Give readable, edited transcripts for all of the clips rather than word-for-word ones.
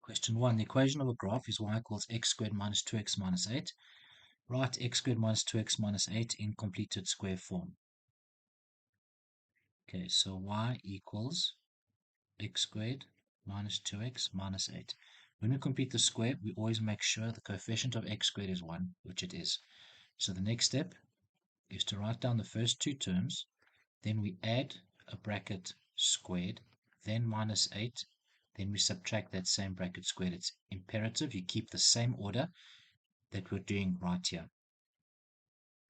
Question 1. The equation of a graph is y equals x squared minus 2x minus 8. Write x squared minus 2x minus 8 in completed square form. Okay, so y equals x squared minus 2x minus 8. When we complete the square, we always make sure the coefficient of x squared is 1, which it is. So the next step is to write down the first two terms, then we add a bracket squared, then minus 8, then we subtract that same bracket squared. It's imperative you keep the same order that we're doing right here.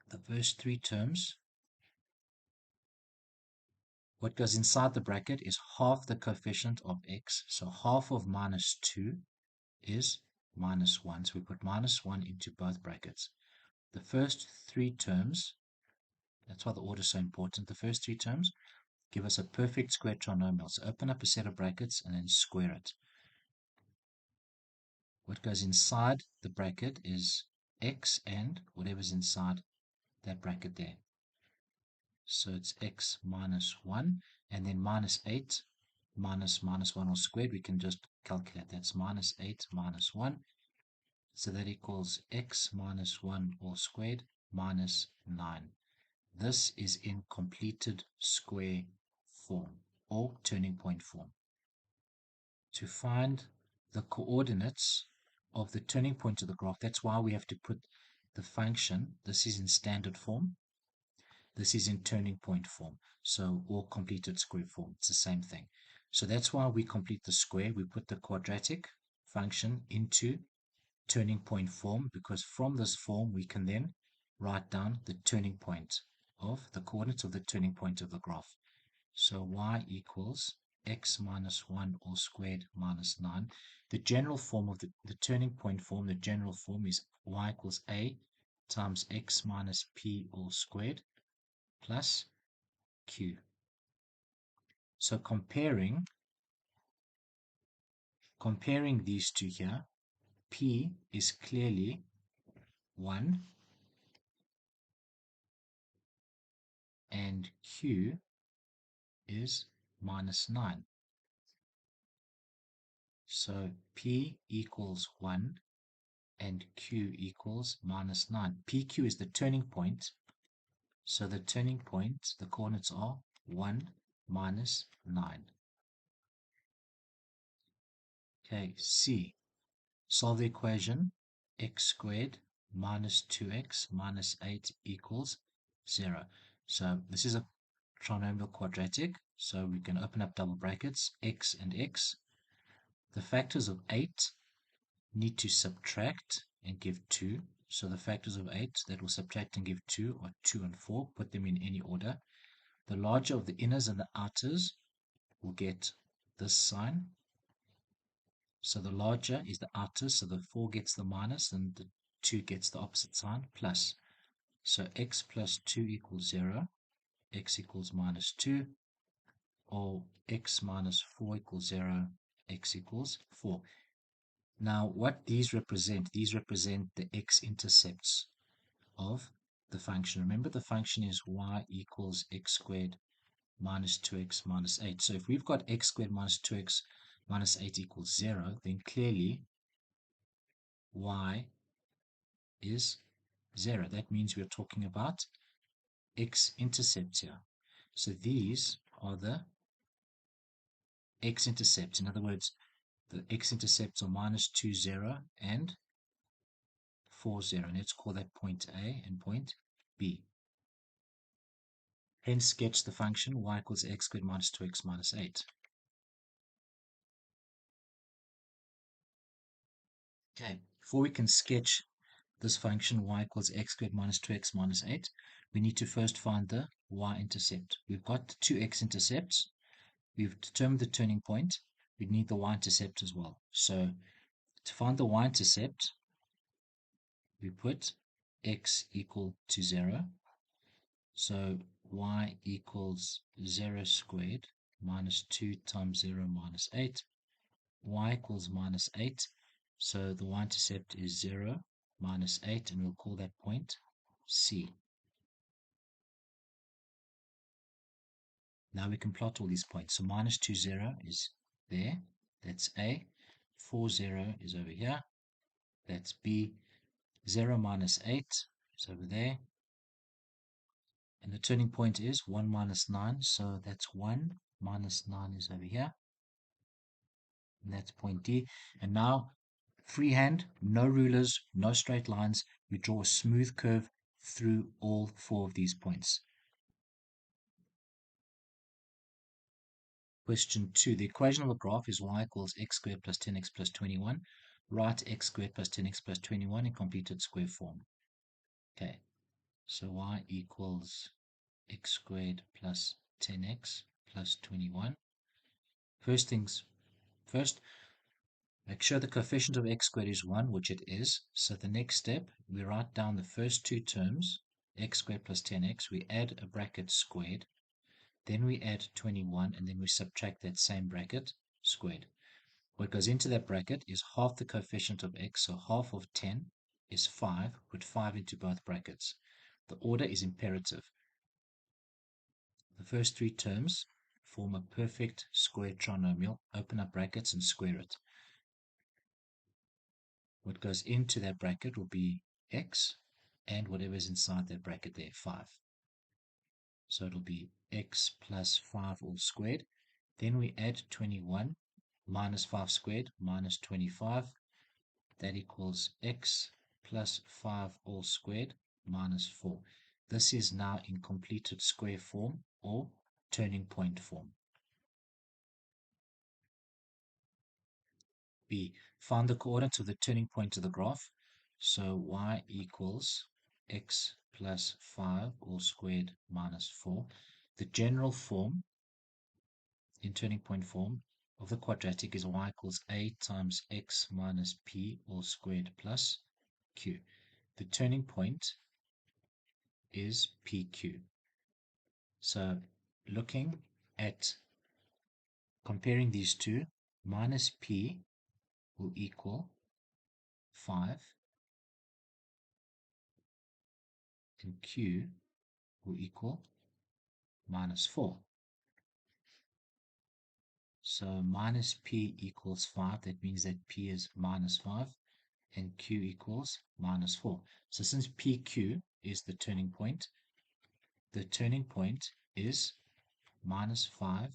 The first three terms, what goes inside the bracket is half the coefficient of x. So half of minus 2 is minus 1. So we put minus 1 into both brackets. The first three terms, that's why the order is so important. The first three terms give us a perfect square trinomial. So open up a set of brackets and then square it. What goes inside the bracket is x and whatever's inside that bracket there. So it's x minus 1, and then minus 8 minus 1 all squared. We can just calculate. That's minus 8 minus 1. So that equals x minus 1 all squared minus 9. This is in completed square form or turning point form. To find the coordinates of the turning point of the graph, that's why we have to put the function. This is in standard form. This is in turning point form. So, or completed square form. It's the same thing. So that's why we complete the square. We put the quadratic function into turning point form, because from this form we can then write down the turning point of the coordinates of the turning point of the graph. So y equals x minus 1 all squared minus 9. The general form of the turning point form, the general form is y equals a times x minus p all squared plus q. So comparing these two here, p is clearly 1 and q is minus 9. So p equals 1 and q equals minus 9. PQ is the turning point. So the turning point, the coordinates are 1 minus 9. Okay, C. Solve the equation x squared minus 2x minus 8 equals 0. So this is a trinomial quadratic. So we can open up double brackets, x and x. The factors of 8 need to subtract and give 2. So the factors of 8 that will subtract and give 2 are 2 and 4. Put them in any order. The larger of the inners and the outers will get this sign. So the larger is the outer, so the 4 gets the minus and the 2 gets the opposite sign, plus. So x plus 2 equals 0, x equals minus 2, or x minus 4 equals 0, x equals 4. Now what these represent the x-intercepts of the function. Remember, the function is y equals x squared minus 2x minus 8. So if we've got x squared minus 2x minus 8 equals 0, then clearly y is 0. That means we're talking about x-intercepts here. So these are the x-intercepts. In other words, the x-intercepts are minus 2, 0 and 4, 0. And let's call that point A and point B. Hence, sketch the function y equals x squared minus 2x minus 8. Okay, before we can sketch this function y equals x squared minus 2x minus 8, we need to first find the y-intercept. We've got two x-intercepts. We've determined the turning point. We need the y-intercept as well. So to find the y-intercept, we put x equal to 0. So y equals 0 squared minus 2 times 0 minus 8. Y equals minus 8. So the y-intercept is 0 minus 8, and we'll call that point C. Now we can plot all these points. So minus 2, 0 is there. That's A. 4, 0 is over here. That's B. 0 minus 8 is over there. And the turning point is 1 minus 9. So that's 1 minus 9 is over here. And that's point D. And now, freehand, no rulers, no straight lines. We draw a smooth curve through all 4 of these points. Question 2. The equation of a graph is y equals x squared plus 10x plus 21. Write x squared plus 10x plus 21 in completed square form. Okay, so y equals x squared plus 10x plus 21. First things first, make sure the coefficient of x squared is 1, which it is. So the next step, we write down the first two terms, x squared plus 10x. We add a bracket squared. Then we add 21, and then we subtract that same bracket squared. What goes into that bracket is half the coefficient of x, so half of 10 is 5. Put 5 into both brackets. The order is imperative. The first three terms form a perfect square trinomial. Open up brackets and square it. What goes into that bracket will be x and whatever is inside that bracket there, 5. So it'll be x plus 5 all squared. Then we add 21 minus 5 squared minus 25. That equals x plus 5 all squared minus 4. This is now in completed square form or turning point form. B. Find the coordinates of the turning point of the graph. So y equals x plus 5 all squared minus 4. The general form in turning point form of the quadratic is y equals a times x minus p all squared plus q. The turning point is PQ. So looking at comparing these two, minus P will equal 5 and Q will equal minus 4. So minus P equals 5. That means that P is minus 5 and Q equals minus 4. So since PQ is the turning point is minus 5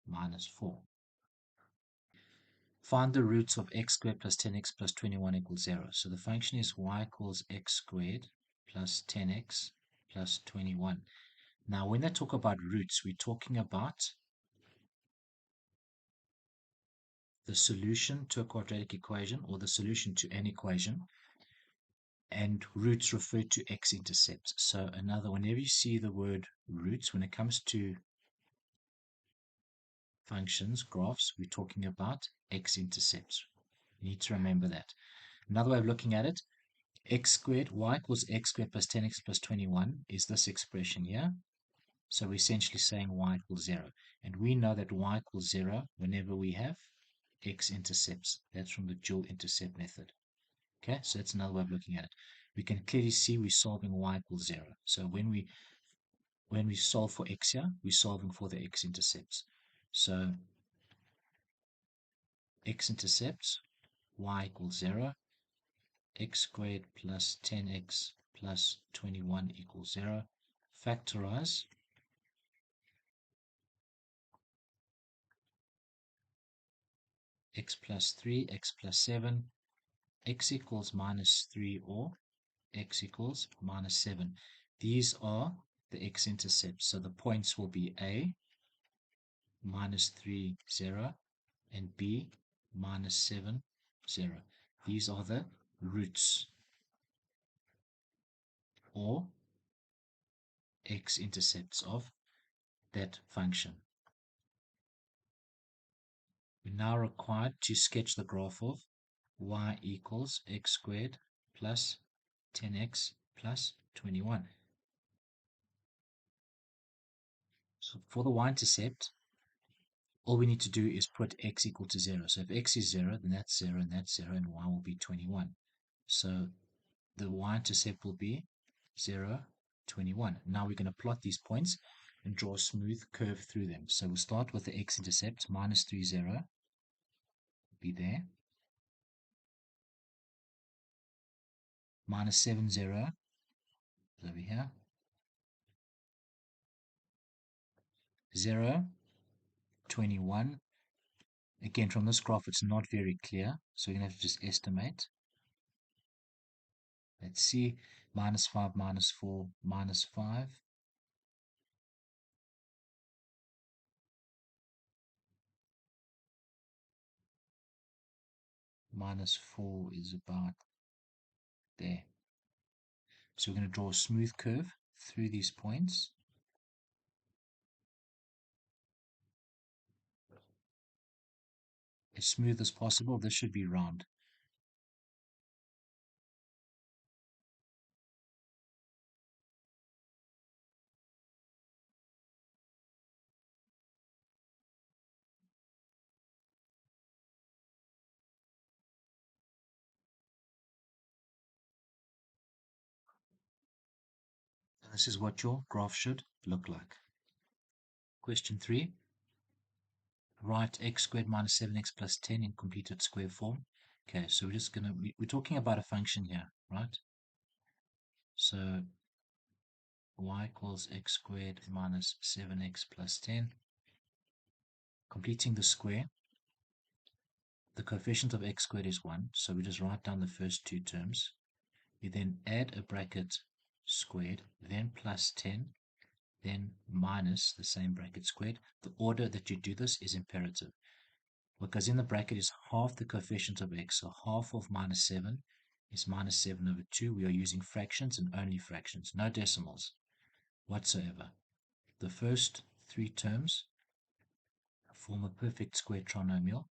minus 4. Find the roots of x squared plus 10x plus 21 equals 0. So the function is y equals x squared plus 10x plus 21. Now, when they talk about roots, we're talking about the solution to a quadratic equation or the solution to an equation. And roots refer to x-intercepts. So whenever you see the word roots, when it comes to functions, graphs, we're talking about x-intercepts. You need to remember that. Another way of looking at it, x squared, y equals x squared plus 10x plus 21 is this expression here. So we're essentially saying y equals 0. And we know that y equals 0 whenever we have x-intercepts. That's from the dual intercept method. Okay, so that's another way of looking at it. We can clearly see we're solving y equals 0. So when we solve for x here, we're solving for the x-intercepts. So x-intercepts, y equals 0. X squared plus 10x plus 21 equals 0. Factorize. X plus 3, x plus 7, x equals minus 3 or x equals minus 7. These are the x-intercepts. So the points will be A, minus 3, 0, and B, minus 7, 0. These are the roots or x-intercepts of that function. We're now required to sketch the graph of y equals x squared plus 10x plus 21. So for the y-intercept, all we need to do is put x equal to 0. So if x is 0, then that's 0 and that's 0, and y will be 21. So the y-intercept will be 0, 21. Now we're going to plot these points and draw a smooth curve through them. So we'll start with the x-intercept, minus 3, 0, be there. minus 7, 0 is over here. 0, 21. Again, from this graph, it's not very clear, so we're going to have to just estimate. Let's see, minus 5, minus 4, minus 5. Minus 4 is about there. So we're going to draw a smooth curve through these points. As smooth as possible. This should be round. And this is what your graph should look like. Question 3. Write x squared minus 7x plus 10 in completed square form. Okay, so we're talking about a function here, right? So y equals x squared minus 7x plus 10. Completing the square, the coefficient of x squared is 1, so we just write down the first two terms. You then add a bracket squared, then plus 10, then minus the same bracket squared. The order that you do this is imperative. What goes in the bracket is half the coefficient of x, so half of minus 7 is minus 7 over 2. We are using fractions and only fractions, no decimals whatsoever. The first three terms form a perfect square trinomial.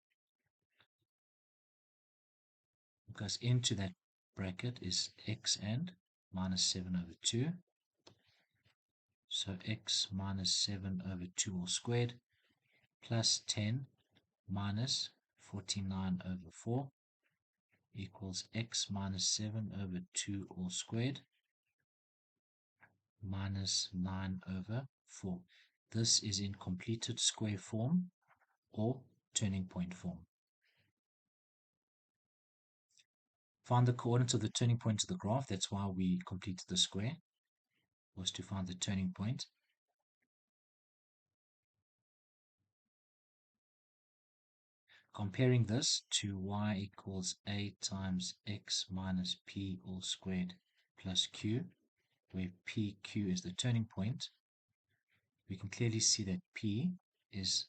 What goes into that bracket is x and minus 7 over 2. So x minus 7 over 2 all squared plus 10 minus 49 over 4 equals x minus 7 over 2 all squared minus 9 over 4. This is in completed square form or turning point form. Find the coordinates of the turning point of the graph. That's why we completed the square, was to find the turning point. Comparing this to y equals a times x minus p all squared plus q, where pq is the turning point, we can clearly see that p is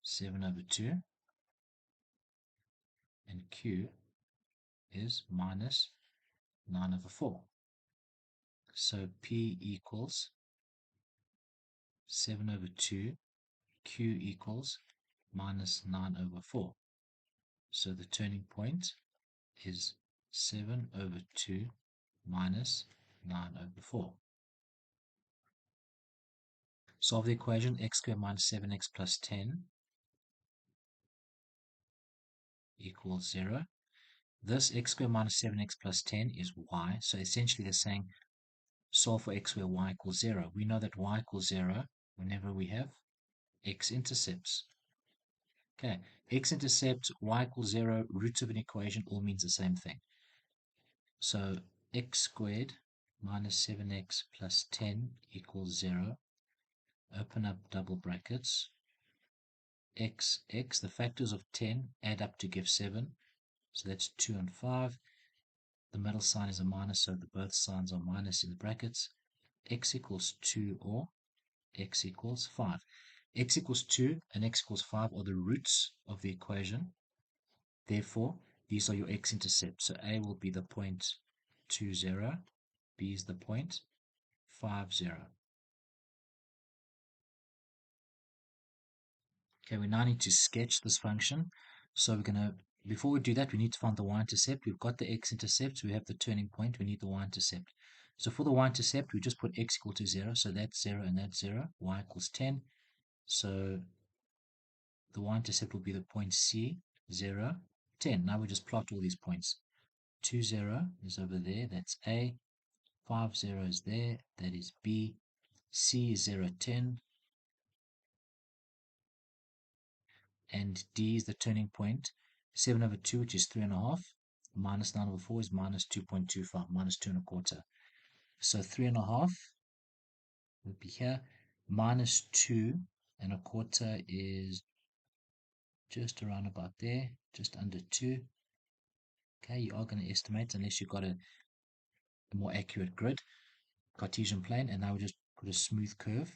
7 over 2 and q is minus 9 over 4. So p equals 7 over 2, q equals minus 9 over 4. So the turning point is 7 over 2 minus 9 over 4. Solve the equation x squared minus 7x plus 10 equals 0. This x squared minus 7x plus 10 is y. So essentially they're saying solve for x where y equals 0. We know that y equals 0 whenever we have x-intercepts. Okay, x-intercept, y equals 0, roots of an equation all means the same thing. So x squared minus 7x plus 10 equals 0. Open up double brackets. X, the factors of 10 add up to give 7. So that's 2 and 5. The middle sign is a minus, so both signs are minus in the brackets. X equals 2 or x equals 5. X equals 2 and x equals 5 are the roots of the equation. Therefore, these are your x-intercepts. So A will be the point 2, 0. B is the point 5, 0. Okay, we now need to sketch this function. So we're going to, before we do that, we need to find the y-intercept. We've got the x-intercept, we have the turning point, we need the y-intercept. So for the y-intercept, we just put x equal to 0, so that's 0 and that's 0, y equals 10. So the y-intercept will be the point C, 0, 10. Now we just plot all these points. 2, 0 is over there, that's A. 5, 0 is there, that is B. C is 0, 10. And D is the turning point. 7 over 2, which is 3.5, minus 9 over 4 is minus 2.25, minus 2 and a quarter. So 3.5 would be here. Minus 2 and a quarter is just around about there, just under 2. Okay, you are going to estimate unless you've got a more accurate grid, Cartesian plane, and now we just put a smooth curve,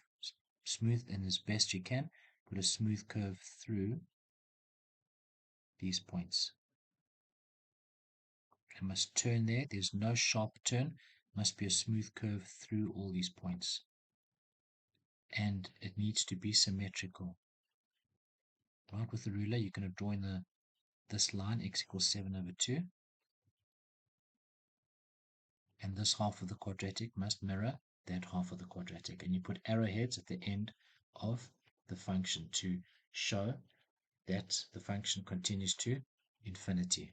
smooth and as best you can, put a smooth curve through these points. It must turn there. There's no sharp turn. Must be a smooth curve through all these points. And it needs to be symmetrical. Right, with the ruler, you're going to draw in this line, x equals 7 over 2. And this half of the quadratic must mirror that half of the quadratic. And you put arrowheads at the end of the function to show that the function continues to infinity.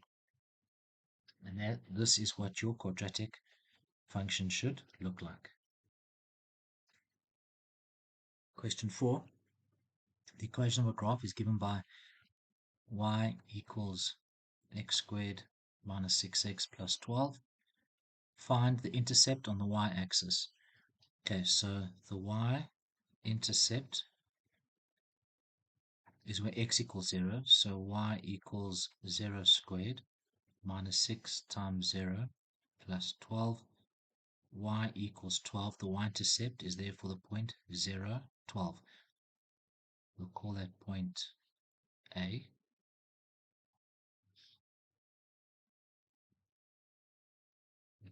And this is what your quadratic function should look like. Question 4. The equation of a graph is given by y equals x squared minus 6x plus 12. Find the intercept on the y-axis. Okay, so the y-intercept is where x equals 0. So y equals 0 squared minus 6 times 0 plus 12. Y equals 12. The y-intercept is therefore the point 0, 12. We'll call that point A.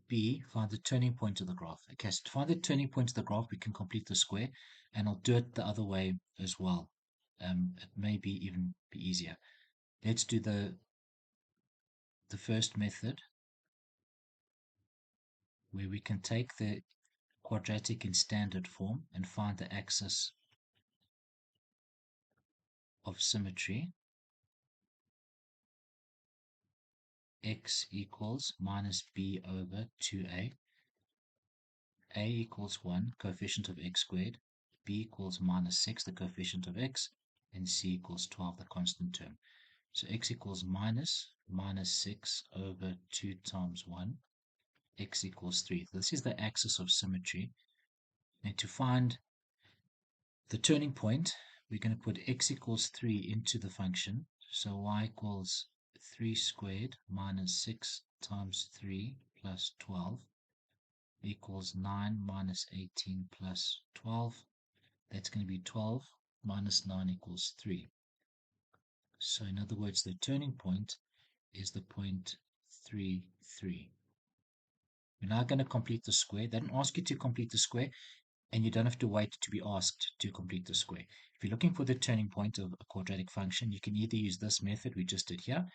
B, find the turning point of the graph. Okay, so to find the turning point of the graph, we can complete the square, and I'll do it the other way as well. It may be even be easier. Let's do the first method, where we can take the quadratic in standard form and find the axis of symmetry. X equals minus b over 2a. A equals 1, coefficient of x squared. B equals minus 6, the coefficient of x. And c equals 12, the constant term. So x equals minus 6 over 2 times 1. X equals 3. This is the axis of symmetry. And to find the turning point, we're going to put x equals 3 into the function. So y equals 3 squared minus 6 times 3 plus 12 equals 9 minus 18 plus 12. That's going to be 12 minus 9 equals 3. So in other words, the turning point is the point 3, 3. We're now going to complete the square. They don't ask you to complete the square, and you don't have to wait to be asked to complete the square. If you're looking for the turning point of a quadratic function, you can either use this method we just did here,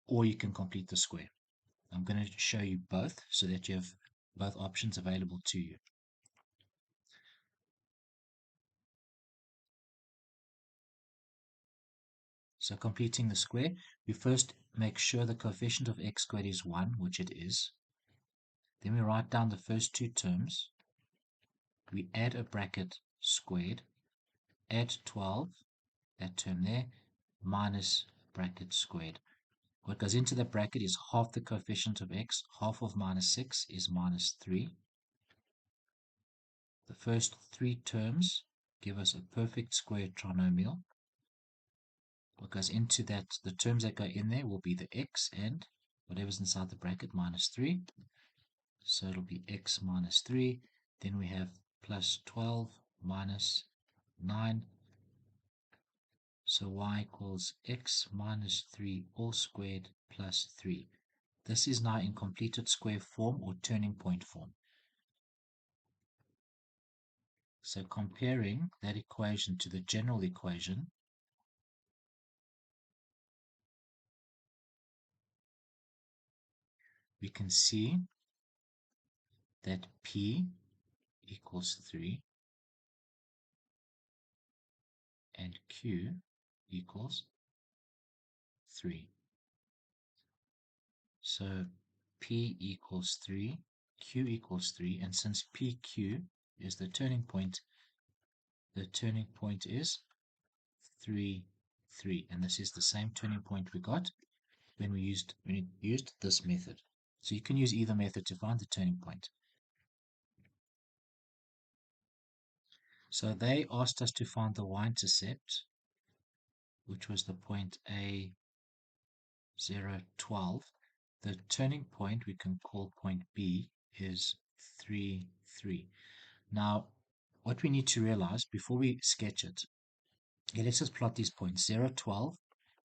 or you can complete the square. I'm going to show you both so that you have both options available to you. So completing the square, we first make sure the coefficient of x squared is 1, which it is. Then we write down the first two terms. We add a bracket squared, add 12, that term there, minus bracket squared. What goes into the bracket is half the coefficient of x. Half of minus 6 is minus 3. The first three terms give us a perfect square trinomial. What goes into that, the terms that go in there will be the x and whatever's inside the bracket minus 3. So it'll be x minus 3. Then we have plus 12 minus 9. So y equals x minus 3 all squared plus 3. This is now in completed square form or turning point form. So comparing that equation to the general equation, we can see that P equals 3 and Q equals 3. So P equals 3, Q equals 3, and since PQ is the turning point is 3, 3. And this is the same turning point we got when we used this method. So you can use either method to find the turning point. So they asked us to find the y-intercept, which was the point A 0, 12. The turning point we can call point B is 3, 3. Now, what we need to realize before we sketch it, let's just plot these points. 0, 12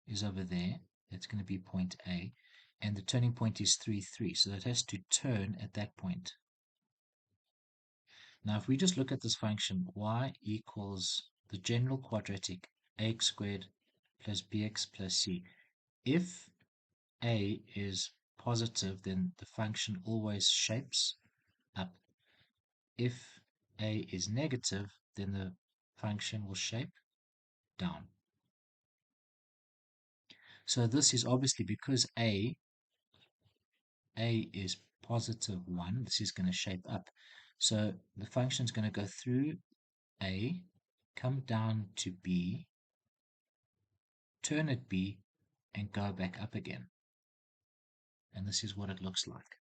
is over there. That's going to be point A. And the turning point is 3, 3. So that has to turn at that point. Now, if we just look at this function, y equals the general quadratic ax squared plus bx plus c. If a is positive, then the function always shapes up. If a is negative, then the function will shape down. So this is obviously because a is positive 1, this is going to shape up. So the function is going to go through a, come down to b, turn at b, and go back up again. And this is what it looks like.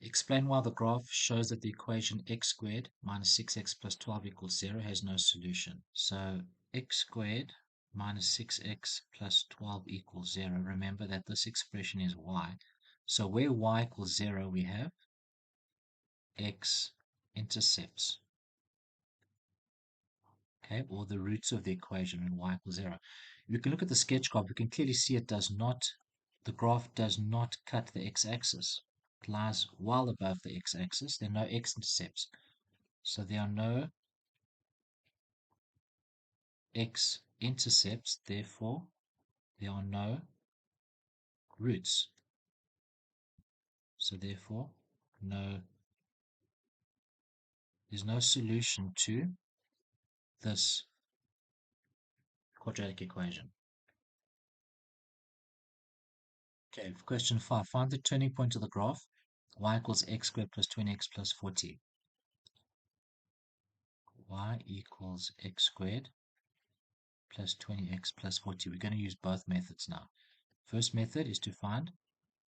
Explain why the graph shows that the equation x squared minus 6x plus 12 equals 0 has no solution. So x squared minus 6x plus 12 equals 0. Remember that this expression is y. So where y equals 0, we have x-intercepts, okay, or the roots of the equation when y equals 0. If you can look at the sketch graph, we can clearly see it does not, the graph does not cut the x-axis. It lies well above the x-axis. There are no x-intercepts. So there are no x-intercepts, therefore there are no roots. So therefore there's no solution to this quadratic equation. Okay, question 5. Find the turning point of the graph y equals x squared plus 20x plus 40. Y equals x squared plus 20x plus 40. We're going to use both methods now. First method is to find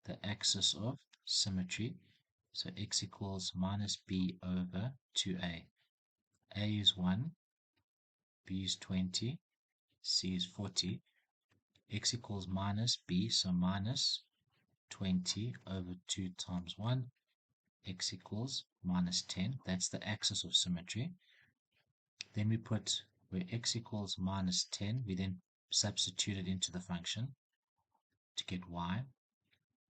the axis of symmetry. So x equals minus b over 2a. A is 1, b is 20, c is 40. X equals minus b, so minus 20 over 2 times 1. X equals minus 10. That's the axis of symmetry. Then we put where x equals minus 10, we then substitute it into the function to get y.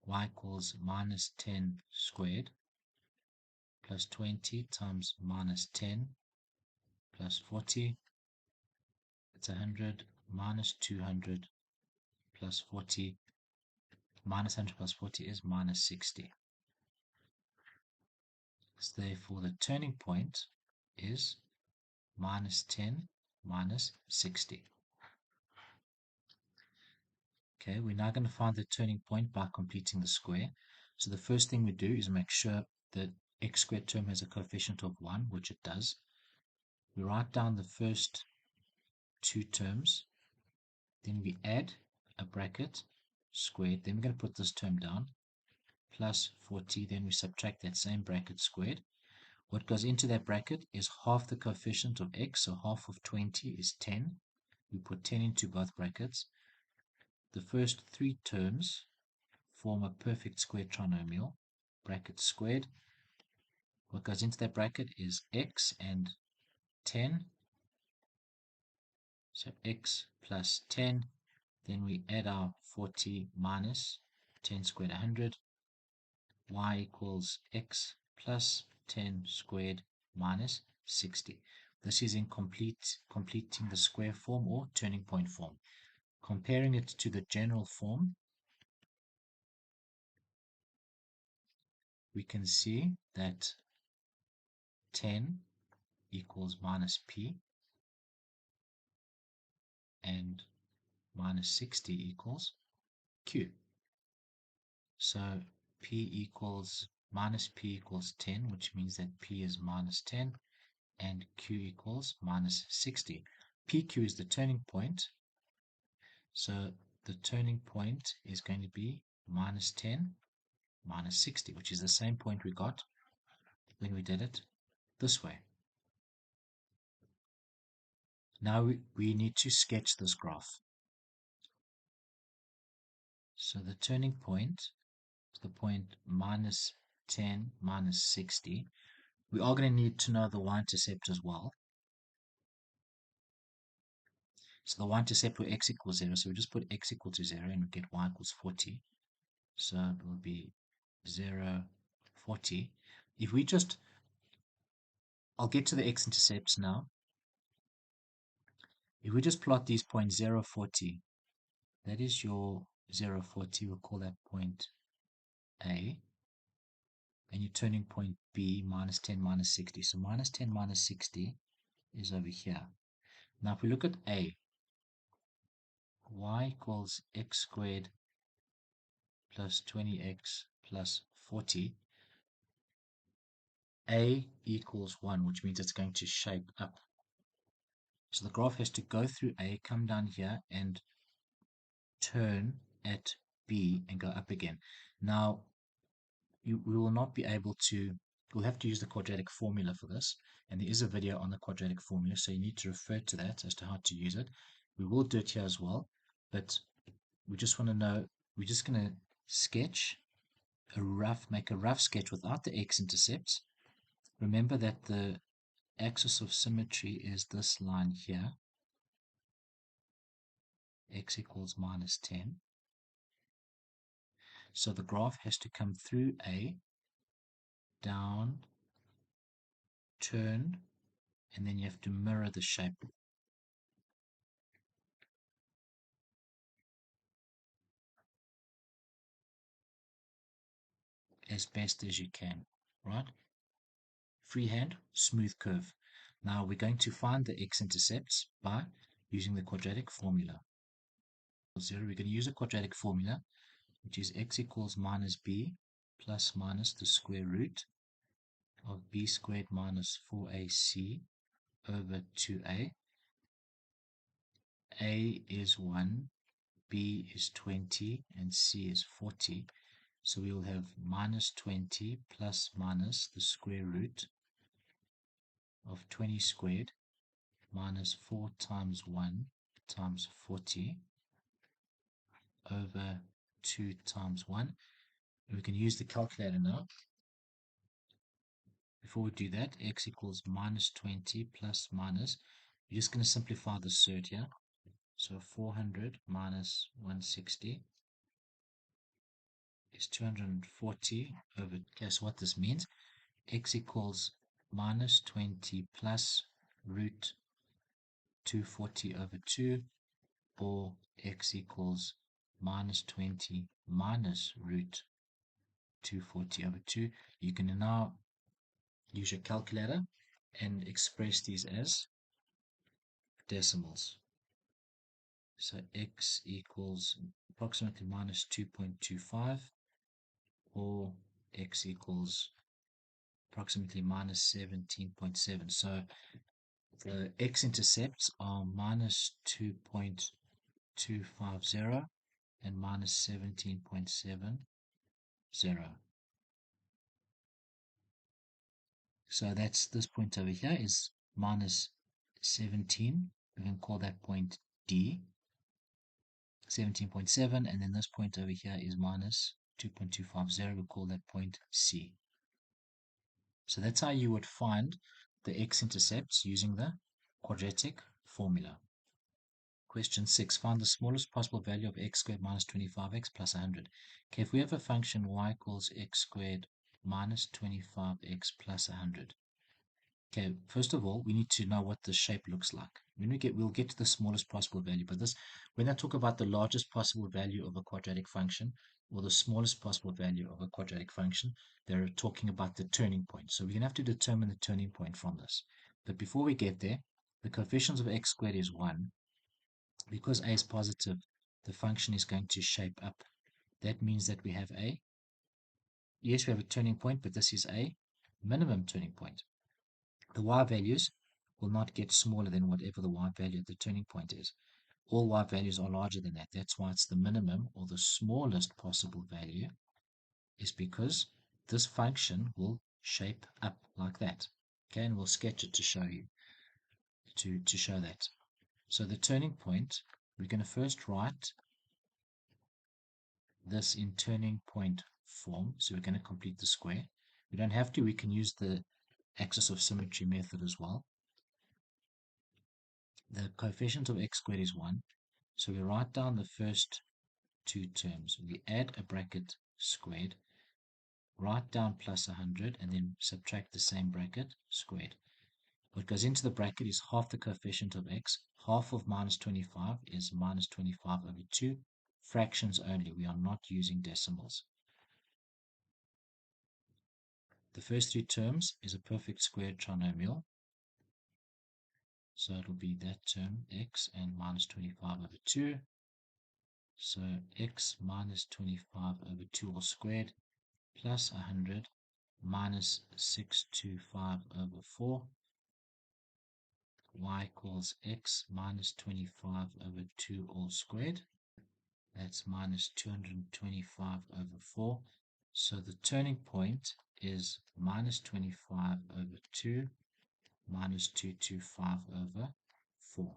Y equals minus 10 squared plus 20 times minus 10 plus 40. It's 100 minus 200 plus 40. Minus 100 plus 40 is minus 60. So therefore the turning point is minus 10 minus 60. Okay, we're now going to find the turning point by completing the square. So the first thing we do is make sure that x squared term has a coefficient of 1, which it does. We write down the first two terms, then we add a bracket squared, then we're going to put this term down, plus 40, then we subtract that same bracket squared. What goes into that bracket is half the coefficient of x, so half of 20 is 10. We put 10 into both brackets. The first three terms form a perfect square trinomial, bracket squared. What goes into that bracket is x and 10. So x plus 10. Then we add our 40 minus 10 squared 100. Y equals x plus 10 squared minus 60. This is in completing the square form or turning point form. Comparing it to the general form, we can see that 10 equals minus p and minus 60 equals q. So minus p equals 10, which means that p is minus 10, and q equals minus 60. PQ is the turning point, So the turning point is going to be minus 10, minus 60, which is the same point we got when we did it this way. Now we need to sketch this graph. So the turning point is the point minus 10, minus 60. We are going to need to know the y-intercept as well. So the y-intercept where x equals 0, so we just put x equal to 0 and we get y equals 40. So it will be 0, 40. If we just, I'll get to the x-intercepts now. If we just plot these points 0, 40, that is your 0, 40, we'll call that point A. And your turning point B, minus 10, minus 60. So minus 10, minus 60 is over here. Now if we look at A, y equals x squared plus 20x plus 40. A equals 1, which means it's going to shape up. So the graph has to go through A, come down here, and turn at B and go up again. Now, we will not be able to, we'll have to use the quadratic formula for this. And there is a video on the quadratic formula, so you need to refer to that as to how to use it. We will do it here as well, but we just want to know, we're just going to sketch make a rough sketch without the x-intercepts. Remember that the axis of symmetry is this line here, x equals minus 10. So the graph has to come through A, down, turn, and then you have to mirror the shape. As best as you can, right? Freehand, smooth curve. Now we're going to find the x-intercepts by using the quadratic formula. 0, we're going to use a quadratic formula, which is x equals minus b plus minus the square root of b squared minus 4ac over 2a. A is 1, b is 20, and c is 40. So we will have minus 20 plus minus the square root of 20 squared minus 4 times 1 times 40 over 2 times 1. And we can use the calculator now. Before we do that, x equals minus 20 plus minus. We're just going to simplify the surd here. So 400 minus 160 is 240 over, guess what this means? X equals minus 20 plus root 240 over 2, or x equals minus 20 minus root 240 over 2. You can now use your calculator and express these as decimals. So x equals approximately minus 2.25, or x equals approximately minus 17.7. So the x-intercepts are minus 2.250 and minus 17.70. So that's this point over here is minus 17. We can call that point D, 17.7, and then this point over here is minus 2.250. We'll call that point C. So that's how you would find the x-intercepts using the quadratic formula. Question 6. Find the smallest possible value of x squared minus 25x plus 100. Okay, if we have a function y equals x squared minus 25x plus 100. Okay, first of all, we need to know what the shape looks like. We'll get to the smallest possible value, but when I talk about the largest possible value of a quadratic function or the smallest possible value of a quadratic function, they're talking about the turning point. So we're going to have to determine the turning point from this. But before we get there, the coefficients of x squared is 1. Because a is positive, the function is going to shape up. That means that we have a, yes, we have a turning point, but this is a minimum turning point. The y values will not get smaller than whatever the y value at the turning point is. all y values are larger than that. That's why it's the minimum or the smallest possible value, is because this function will shape up like that. Okay, and we'll sketch it to show you, to show that. So the turning point, we're going to first write this in turning point form. So we're going to complete the square. We don't have to, we can use the axis of symmetry method as well. The coefficient of x squared is 1. So we write down the first two terms. We add a bracket squared, write down plus 100, and then subtract the same bracket squared. What goes into the bracket is half the coefficient of x. Half of minus 25 is minus 25 over 2. Fractions only. We are not using decimals. The first three terms is a perfect squared trinomial. So it'll be that term, x and minus 25 over 2. So x minus 25 over 2 all squared plus 100 minus 625 over 4. Y equals x minus 25 over 2 all squared. That's minus 225 over 4. So the turning point is minus 25 over 2 minus 225 over 4.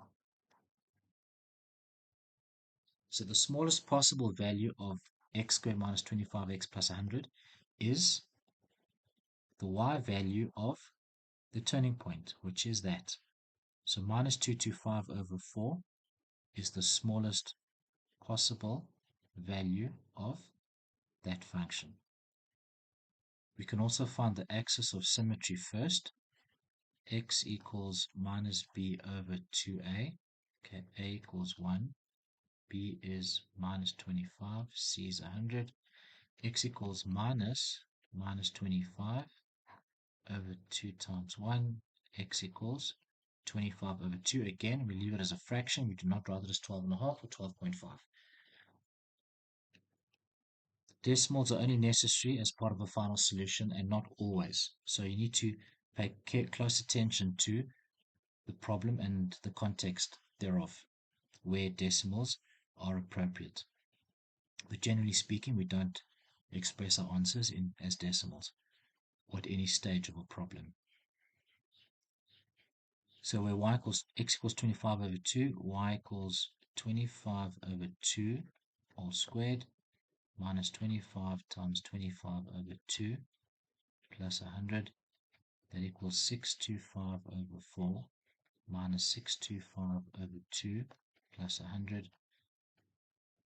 So the smallest possible value of x squared minus 25x plus 100 is the y value of the turning point, which is that. So minus 225 over 4 is the smallest possible value of that function. We can also find the axis of symmetry first. X equals minus b over 2a. Okay, a equals 1. B is minus 25. C is 100. X equals minus 25 over 2 times 1. X equals 25 over 2. Again, we leave it as a fraction. We do not write it as 12.5 or 12.5. Decimals are only necessary as part of a final solution and not always. So you need to pay close attention to the problem and the context thereof, where decimals are appropriate. But generally speaking, we don't express our answers as decimals or at any stage of a problem. So where y equals x equals 25 over 2, y equals 25 over 2 all squared minus 25 times 25 over 2 plus 100. That equals 625 over 4 minus 625 over 2 plus 100.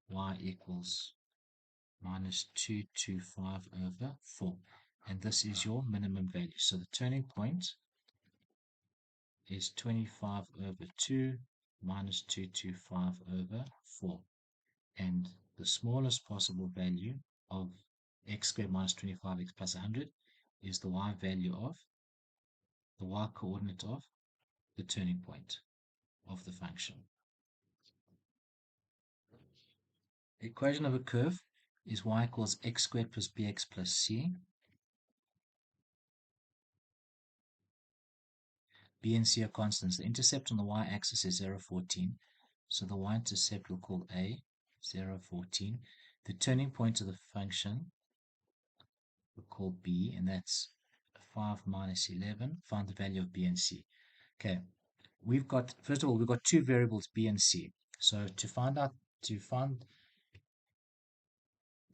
Y equals minus 225 over 4. And this is your minimum value. So the turning point is 25 over 2 minus 225 over 4. And the smallest possible value of x squared minus 25x plus 100 is the y value of the y coordinate of the turning point of the function. The equation of a curve is y equals x squared plus bx plus c. B and c are constants. The intercept on the y-axis is 0, 14. So the y-intercept we'll call a, 0, 14. The turning point of the function we'll call b, and that's 5 minus 11. Find the value of b and c. Okay, first of all, we've got two variables, b and c. So to find the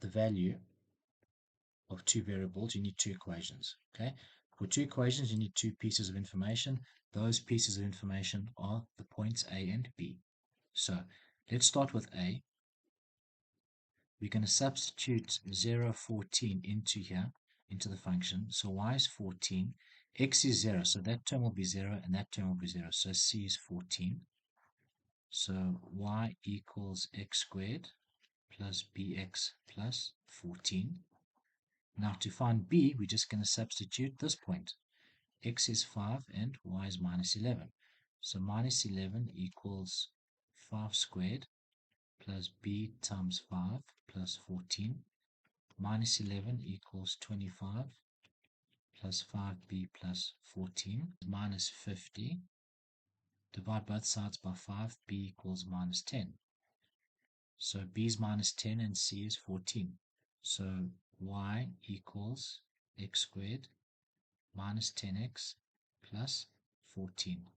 value of two variables, you need two equations. Okay, for two equations, you need two pieces of information. Those pieces of information are the points a and b. So let's start with a. We're going to substitute 0, 14 into here, into the function. So y is 14, x is 0, so that term will be 0, and that term will be 0. So c is 14. So y equals x squared plus bx plus 14. Now to find b, we're just going to substitute this point. X is 5 and y is minus 11. So minus 11 equals 5 squared plus b times 5 plus 14. Minus 11 equals 25 plus 5b plus 14 minus 50 Divide both sides by 5, b equals minus 10. So b is minus 10 and c is 14. So y equals x squared minus 10x plus 14.